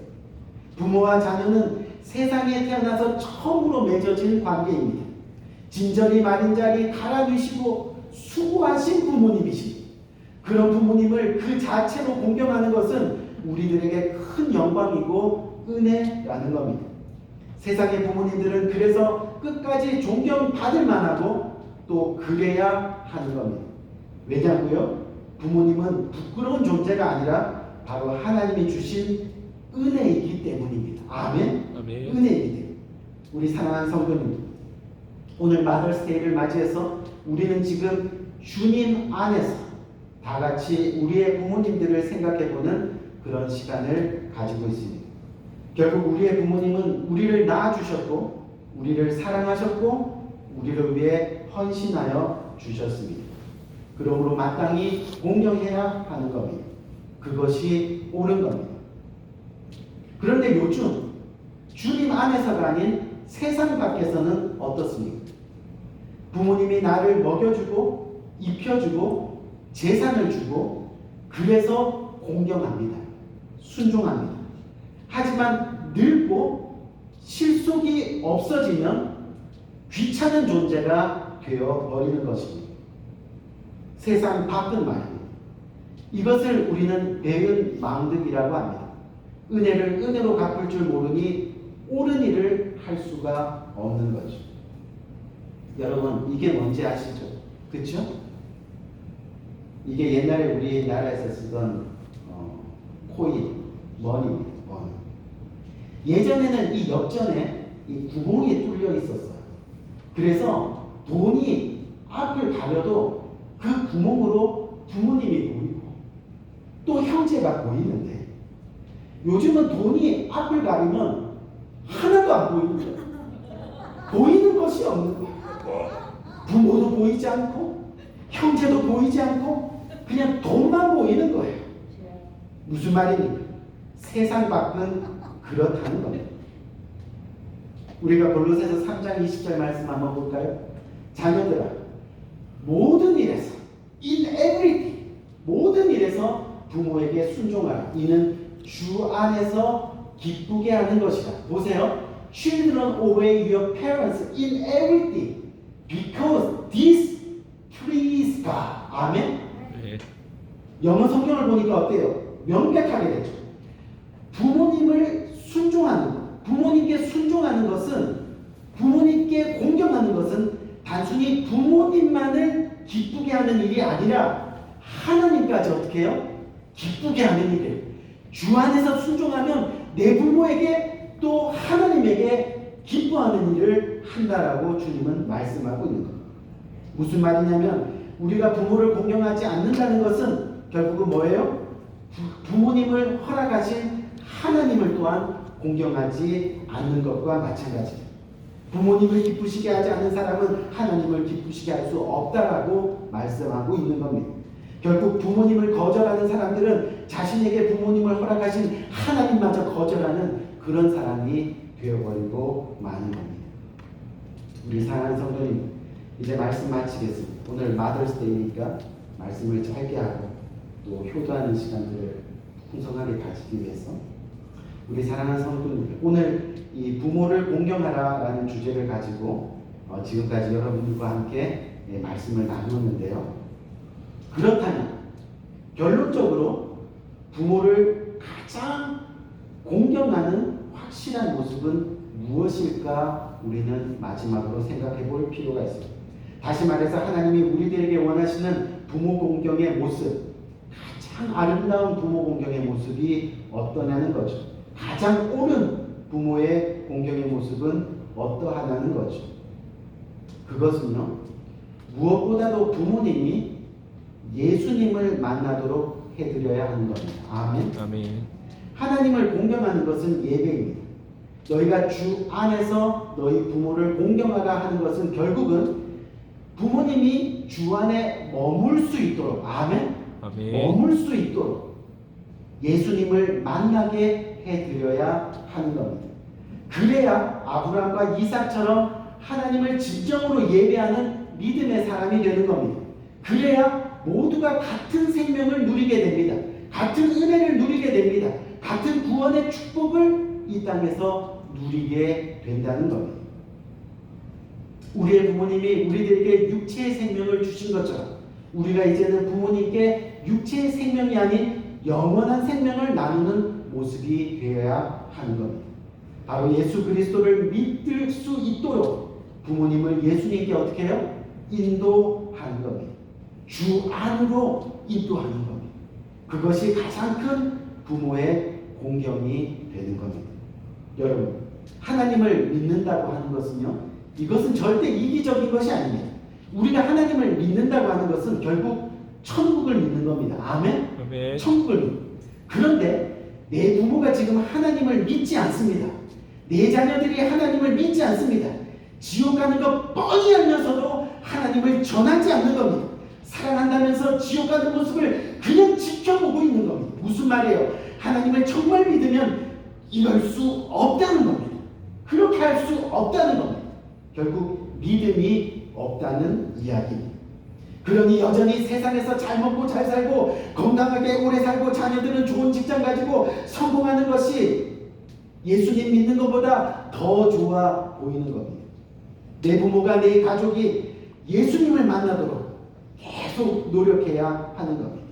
부모와 자녀는 세상에 태어나서 처음으로 맺어진 관계입니다. 진저리 마른 자리 갈아주시고 수고하신 부모님이십니다. 그런 부모님을 그 자체로 공경하는 것은 우리들에게 큰 영광이고 은혜라는 겁니다. 세상의 부모님들은 그래서 끝까지 존경받을 만하고 또 그래야 하는 겁니다. 왜냐고요? 부모님은 부끄러운 존재가 아니라 바로 하나님이 주신 은혜이기 때문입니다. 아멘? 아멘. 은혜이기 때문에. 우리 사랑하는 성도님, 오늘 마더스데이를 맞이해서 우리는 지금 주님 안에서 다 같이 우리의 부모님들을 생각해보는 그런 시간을 가지고 있습니다. 결국 우리의 부모님은 우리를 낳아주셨고 우리를 사랑하셨고 우리를 위해 헌신하여 주셨습니다. 그러므로 마땅히 공경해야 하는 겁니다. 그것이 옳은 겁니다. 그런데 요즘 주님 안에서가 아닌 세상 밖에서는 어떻습니까? 부모님이 나를 먹여주고 입혀주고 재산을 주고 그래서 공경합니다. 순종합니다. 하지만 늙고 실속이 없어지면 귀찮은 존재가 되어버리는 것입니다. 세상 밖은 말입니다. 이것을 우리는 배은 망득이라고 합니다. 은혜를 은혜로 갚을 줄 모르니 옳은 일을 할 수가 없는 거죠. 여러분 이게 뭔지 아시죠? 그렇죠? 이게 옛날에 우리나라에서 쓰던 코인, 머니입니다. 머니. 예전에는 이 옆전에 이 구멍이 뚫려 있었어요. 그래서 돈이 앞을 가려도 그 구멍으로 부모님이 보이고 또 형제가 보이는데 요즘은 돈이 앞을 가리면 하나도 안 보이는 거예요. 보이는 것이 없는 거예요. 부모도 보이지 않고 형제도 보이지 않고 그냥 돈만 보이는 거예요. 무슨 말입니까? 세상 밖은 그렇다는 겁니다. 우리가 골로새서 3장 20절 말씀 한번 볼까요? 자녀들아 모든 일에서 in everything 모든 일에서 부모에게 순종하라. 이는 주 안에서 기쁘게 하는 것이다. 보세요. Children obey your parents in everything because this please God. 아멘. 네. 영어 성경을 보니까 어때요? 명백하게 되죠. 부모님을 순종하는 것, 부모님께 순종하는 것은 부모님께 공경하는 것은 단순히 부모님만을 기쁘게 하는 일이 아니라 하나님까지 어떻게 해요? 기쁘게 하는 일이에요. 주 안에서 순종하면 내 부모에게 또 하나님에게 기뻐하는 일을 한다라고 주님은 말씀하고 있는 겁니다. 무슨 말이냐면 우리가 부모를 공경하지 않는다는 것은 결국은 뭐예요? 부모님을 허락하신 하나님을 또한 공경하지 않는 것과 마찬가지입니다. 부모님을 기쁘시게 하지 않는 사람은 하나님을 기쁘시게 할 수 없다라고 말씀하고 있는 겁니다. 결국 부모님을 거절하는 사람들은 자신에게 부모님을 허락하신 하나님마저 거절하는 그런 사람이 되어버리고 마는 겁니다. 우리 사랑하는 성도님, 이제 말씀 마치겠습니다. 오늘 마더스데이니까 말씀을 짧게 하고 또 효도하는 시간들을 풍성하게 가지기 위해서 우리 사랑하는 성도님들, 오늘 이 부모를 공경하라라는 주제를 가지고 지금까지 여러분들과 함께 말씀을 나누었는데요. 그렇다면 결론적으로 부모를 가장 공경하는 확실한 모습은 무엇일까 우리는 마지막으로 생각해 볼 필요가 있습니다. 다시 말해서 하나님이 우리들에게 원하시는 부모 공경의 모습, 가장 아름다운 부모 공경의 모습이 어떠냐는 거죠. 가장 옳은 부모의 공경의 모습은 어떠하냐는 거죠. 그것은요, 무엇보다도 부모님이 예수님을 만나도록 해드려야 하는 겁니다. 아멘. 아멘. 하나님을 공경하는 것은 예배입니다. 너희가 주 안에서 너희 부모를 공경하라 하는 것은 결국은 부모님이 주 안에 머물 수 있도록, 아멘. 아멘. 머물 수 있도록 예수님을 만나게 해드려야 하는 겁니다. 그래야 아브라함과 이삭처럼 하나님을 진정으로 예배하는 믿음의 사람이 되는 겁니다. 그래야 모두가 같은 생명을 누리게 됩니다. 같은 은혜를 누리게 됩니다. 같은 구원의 축복을 이 땅에서 누리게 된다는 겁니다. 우리의 부모님이 우리들에게 육체의 생명을 주신 것처럼 우리가 이제는 부모님께 육체의 생명이 아닌 영원한 생명을 나누는 모습이 되어야 하는 겁니다. 바로 예수 그리스도를 믿을 수 있도록 부모님을 예수님께 어떻게 해요? 인도하는 겁니다. 주 안으로 인도하는 겁니다. 그것이 가장 큰 부모의 공경이 되는 겁니다. 여러분, 하나님을 믿는다고 하는 것은요, 이것은 절대 이기적인 것이 아닙니다. 우리가 하나님을 믿는다고 하는 것은 결국 천국을 믿는 겁니다. 아멘? 아멘. 천국을 믿는. 그런데 내 부모가 지금 하나님을 믿지 않습니다. 내 자녀들이 하나님을 믿지 않습니다. 지옥 가는 것 뻔히 알면서도 하나님을 전하지 않는 겁니다. 사랑한다면서 지옥 가는 모습을 그냥 지켜보고 있는 겁니다. 무슨 말이에요? 하나님을 정말 믿으면 이럴 수 없다는 겁니다. 그렇게 할 수 없다는 겁니다. 결국 믿음이 없다는 이야기입니다. 그러니 여전히 세상에서 잘 먹고 잘 살고 건강하게 오래 살고 자녀들은 좋은 직장 가지고 성공하는 것이 예수님 믿는 것보다 더 좋아 보이는 겁니다. 내 부모가, 내 가족이 예수님을 만나도록 계속 노력해야 하는 겁니다.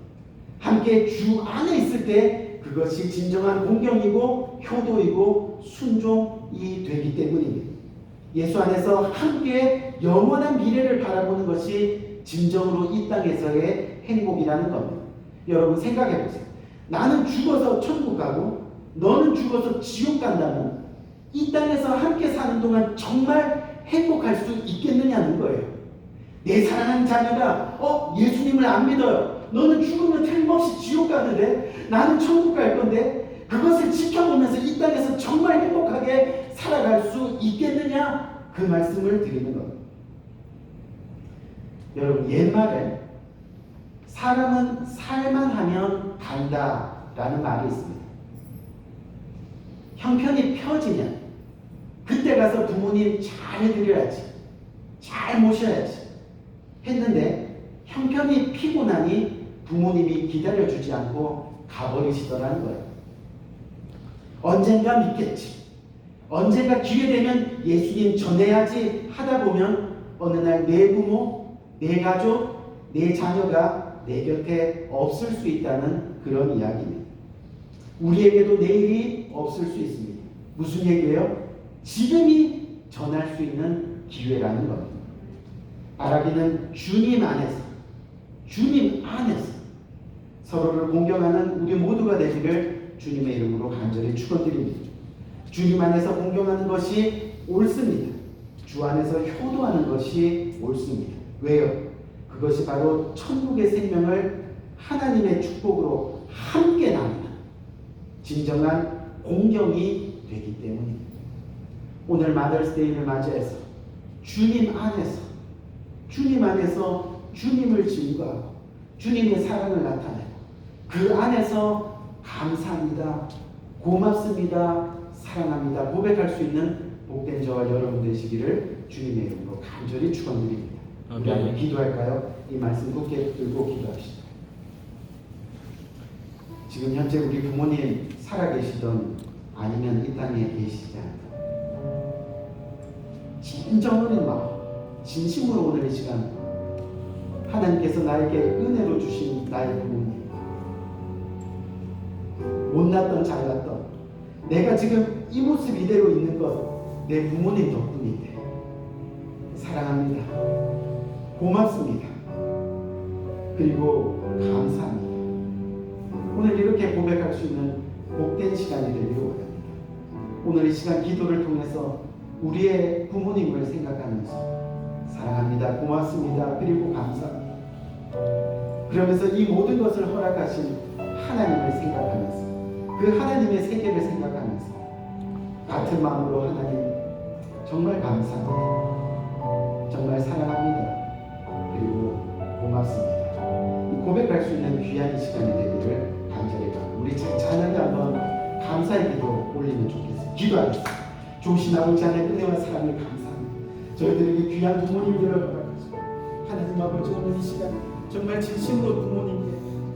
함께 주 안에 있을 때 그것이 진정한 공경이고 효도이고 순종이 되기 때문입니다. 예수 안에서 함께 영원한 미래를 바라보는 것이 진정으로 이 땅에서의 행복이라는 겁니다. 여러분 생각해 보세요. 나는 죽어서 천국 가고 너는 죽어서 지옥 간다면 이 땅에서 함께 사는 동안 정말 행복할 수 있겠느냐는 거예요. 내 사랑하는 자녀가 예수님을 안 믿어요. 너는 죽으면 틀림없이 지옥 가는데 나는 천국 갈 건데 그것을 지켜보면서 이 땅에서 정말 행복하게 살아갈 수 있겠느냐? 그 말씀을 드리는 겁니다. 여러분 옛말에 사람은 살만하면 간다라는 말이 있습니다. 형편이 펴지면 그때 가서 부모님 잘 해드려야지, 잘 모셔야지 했는데 형편이 피고 나니 부모님이 기다려주지 않고 가버리시더라는 거예요. 언젠가 믿겠지, 언젠가 기회 되면 예수님 전해야지 하다 보면 어느 날 내 부모, 내 가족, 내 자녀가 내 곁에 없을 수 있다는 그런 이야기입니다. 우리에게도 내일이 없을 수 있습니다. 무슨 얘기예요? 지금이 전할 수 있는 기회라는 겁니다. 바라기는 주님 안에서, 주님 안에서 서로를 공경하는 우리 모두가 되기를 주님의 이름으로 간절히 축원드립니다. 주님 안에서 공경하는 것이 옳습니다. 주 안에서 효도하는 것이 옳습니다. 왜요? 그것이 바로 천국의 생명을 하나님의 축복으로 함께 나누는 진정한 공경이 되기 때문입니다. 오늘 마더스데이를 맞이해서 주님 안에서 주님을 증거하고 주님의 사랑을 나타내고 그 안에서 감사합니다, 고맙습니다, 사랑합니다 고백할 수 있는 복된 저와 여러분 되시기를 주님의 이름으로 간절히 축원드립니다. 우리 한번 기도할까요? 이 말씀 굳게 들고 기도합시다. 지금 현재 우리 부모님 살아계시던 아니면 이 땅에 계시지 않던 진정 어린 마음, 진심으로 오늘 이 시간 하나님께서 나에게 은혜로 주신 나의 부모님, 못났던 잘났던 내가 지금 이 모습 이대로 있는 것 내 부모님 덕분인데 사랑합니다, 고맙습니다, 그리고 감사합니다. 오늘 이렇게 고백할 수 있는 복된 시간이 되기를 원합니다. 오늘 이 시간 기도를 통해서 우리의 부모님을 생각하면서 사랑합니다, 고맙습니다, 그리고 감사합니다. 그러면서 이 모든 것을 허락하신 하나님을 생각하면서 그 하나님의 세계를 생각하면서 같은 마음으로 하나님 정말 감사합니다, 정말 사랑합니다, 그리고 고맙습니다. 이 고백할 수 있는 귀한 시간이 되기를 간절히 바랍니다. 우리 자녀에게 한번 감사의 기도 올리면 좋겠습니다. 기도하겠습니다. 좋으신 아버지 하나님의 은혜와 사랑을 감사합니다. 저희들에게 귀한 부모님들을 허락하시고 하나님 아버지 오늘 이 시간 정말 진심으로 부모님께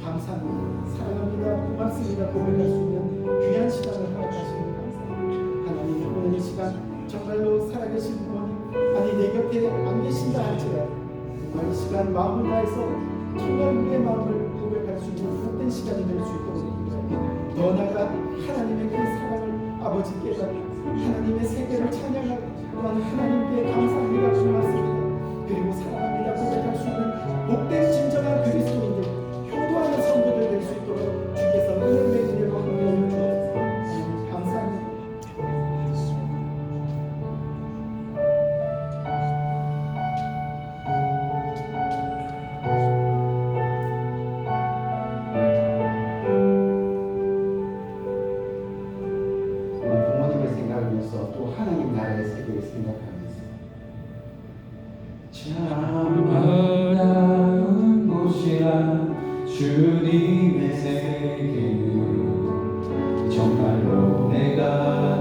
감사합니다, 사랑합니다, 고맙습니다 고백할 수 있는 귀한 시간을 허락하시는 감사합니다. 하나님 오늘 이 시간 정말로 살아계신 부모님, 아니 내 곁에 곁에 안 계신다 할지라도 정말 이 시간 마음을 다해서 정말 우리의 마음을 고백할 수 있는 복된 시간이 될 수 있도록 더 나아가 하나님의 그 사랑을 아버지께 하나님의 세계를 찬양하고 또한 하나님께 감사합니다 그 말씀입니다. 그리고 사랑합니다 고백할 수 있는 복된 진정한 그리스도인들 효도하는 성도들 될 수 있도록 주께서 은혜의 은혜를 허락하여 주옵소서. 감사합니다. 부모님을 생각하면서 또 하나님 나라의 세계를 생각하면서 참 아름다운 곳이라 주님의 세계는 정말로 내가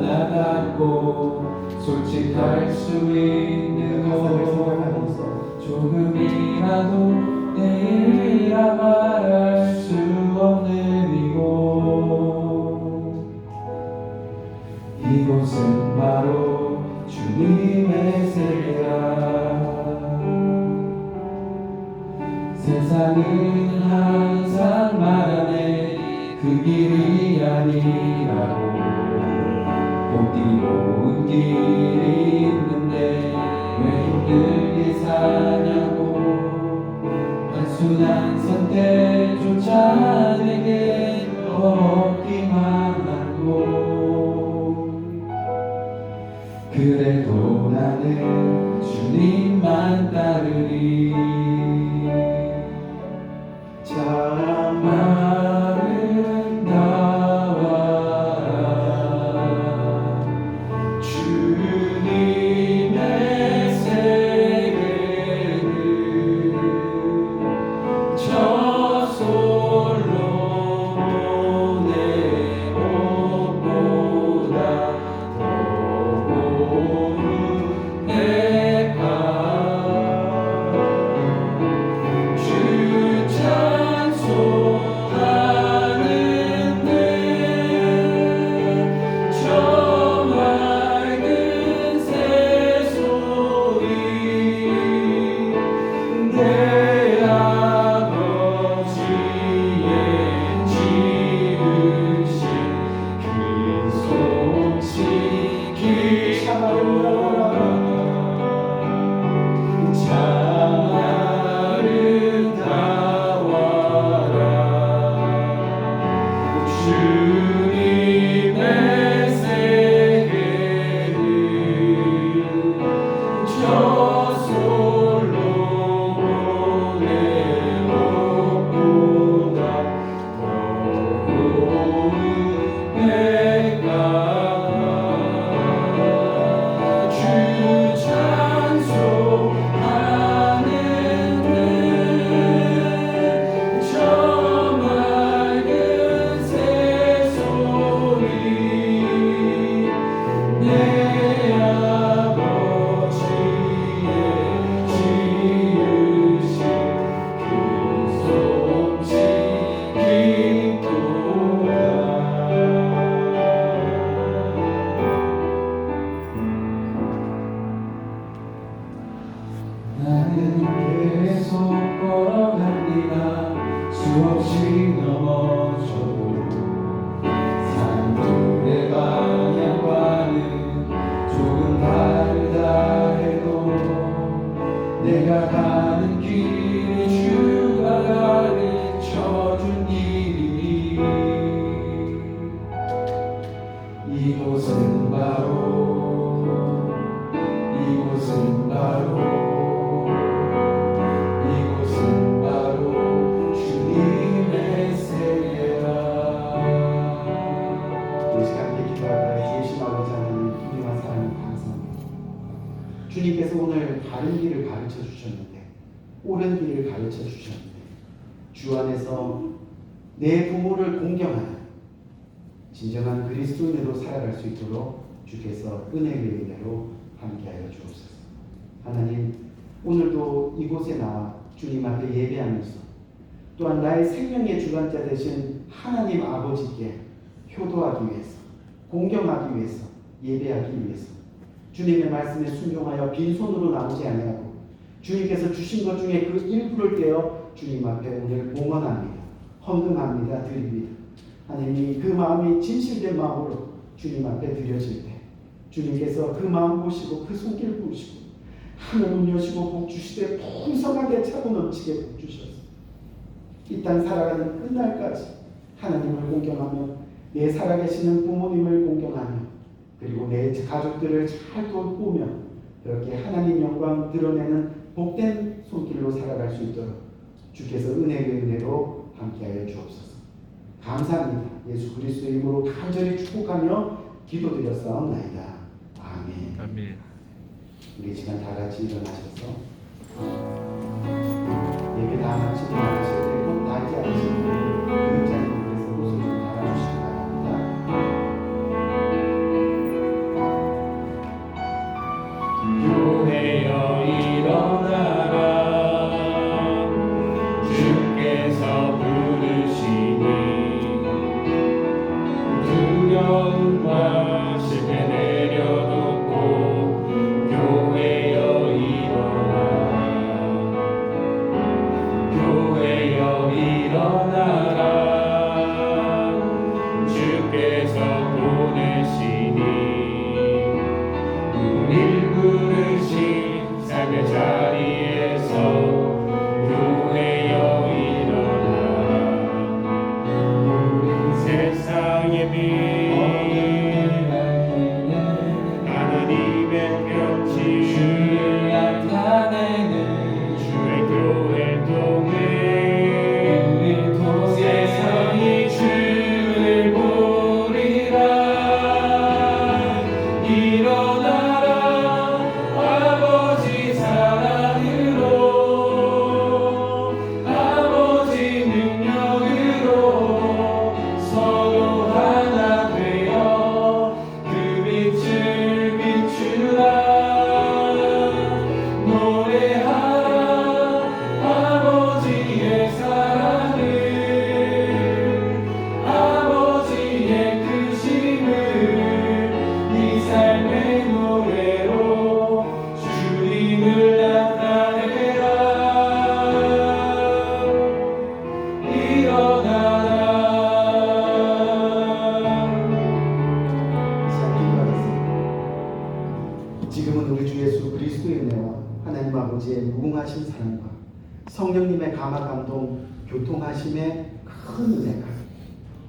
나갔고 솔직할 수 있는 가사를 곳 생각하면서 조금이라도 내일이라 말할 수 없는 이곳은 바로 주님의 세계라. 세상은 항상 말하네 그 길이 아니라고. 곱디고 길이 있는데 왜 힘들게 사냐고. 단순한 선택조차 내겐 없기만 하고. 그래도 나는 주님만 따르리. 참 아름다워라 주님의 세계를 저솔로 내 옷보다 더 고운 내가 주 찬송하는데 저 맑은 새소리 내 아버지의 지으신 그 속시 참 아름다워라 참 아름다워라 주님의 세계를 저솔로 내 옷보다 더 고운 내가 주 찬송하는데 저 맑은 새소리 내 아버지의 지으신 그 솜씨 깊도다. 나는 계속 걸어갑니다. 수없이 넘어져도 사람들의 방향과는 조금 다르다 해도 내가 가는 길이 주가 가르쳐준 길이니 이곳은 바로 주님의 세계라. 이 시간 때 기도하여 주신 아버지 하나님 은혜와 사랑을 감사합니다. 주님께서 오늘 바른 길을 가르쳐 주셨는데 옳은 길을 가르쳐 주셨는데 주 안에서 내 부모를 공경하는 진정한 그리스도인으로 살아갈 수 있도록 주께서 은혜의 은혜로 함께하여 주옵소서. 하나님 오늘도 이곳에 나와 주님 앞에 예배하면서 또한 나의 생명의 주관자 되신 하나님 아버지께 효도하기 위해서 공경하기 위해서 예배하기 위해서 주님의 말씀에 순종하여 빈손으로 나오지 아니하고 주님께서 주신 것 중에 그 일부를 떼어 주님 앞에 오늘 봉헌합니다. 헌금합니다. 드립니다. 하나님이 그 마음이 진실된 마음으로 주님 앞에 드려질 때 주님께서 그 마음 보시고 그 손길 보시고 하늘문 여시고 복 주시되 풍성하게 차고 넘치게 복 주셔서 이 땅 살아가는 끝날까지 하나님을 공경하며 내 살아계시는 부모님을 공경하며 그리고 내 가족들을 잘 돌보며 그렇게 하나님 영광 드러내는 복된 손길로 살아갈 수 있도록 주께서 은혜의 은혜로 함께하여 주옵소서. 감사합니다. 예수 그리스도의 이름으로 간절히 축복하며 기도드렸사옵나이다. 아멘. 아멘. 우리 시간 다 같이 일어나셔서 예배 다 마치고 나가실 때 꼭 달지 않으시는 교육자님께서 옷을 좀 달아주시기 바랍니다. 교회여 일어나라 주께서 부르시니 두려움과 실패 내려놓고 교회여 일어나라 교회여 일어나라 주께서 보내시니 우릴 부르신 삶의 자리에서 교회여 일어나라 우린 세상의 빛 하나님의 편지 나타내는 주의 교회 동행 세상이 주를 보리라 일어나라 아버지 사랑으로 아버지 능력으로 서로 하나 되어 그 빛을 비추라 노래하라 아버지의 사랑을 아버지의 크심을 이 삶의 노래로 주님을 나타내라 일어나라 자, 기도하겠습니다. 지금은 우리 주 예수 그리스도의 은혜와 하나님 아버지의 무궁하신 사랑과 성령님의 감화 감동 교통하심의 큰 은혜가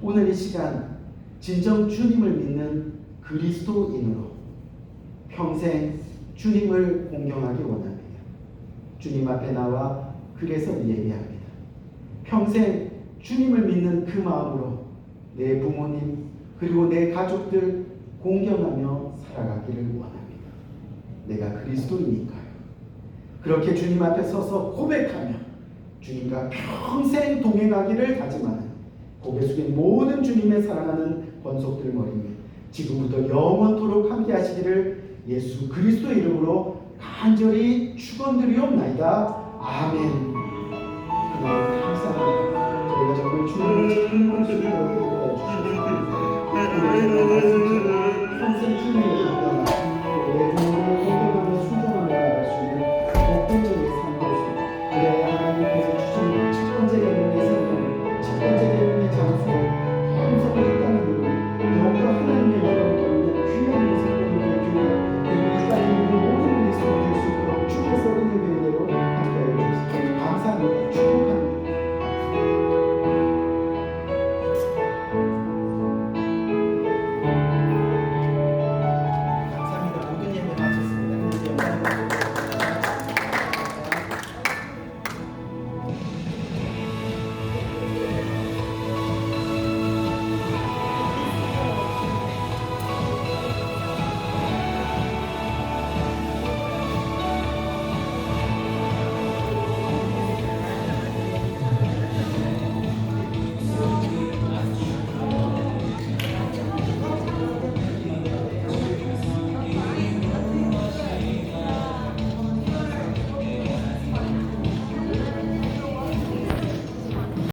오늘 이 시간 진정 주님을 믿는 그리스도인으로 평생 주님을 공경하기 원합니다. 주님 앞에 나와 그래서 예배합니다. 평생 주님을 믿는 그 마음으로 내 부모님 그리고 내 가족들 공경하며 살아가기를 원합니다. 내가 그리스도이니까요. 그렇게 주님 앞에 서서 고백하며 주님과 평생 동행하기를 다짐하는 고개 숙인 모든 주님의 사랑하는 권속들 머리며 지금부터 영원토록 함께 하시기를 예수 그리스도의 이름으로 간절히 축원드리옵나이다. 아멘. 하나님 감사합니다. 저희가 정말 주님을 참으로 기도해 주시옵소서. 오늘 말씀처럼 평생 주님을 공경하고 내 부모를 공경하며 순종하며 나갈 수 있는 복된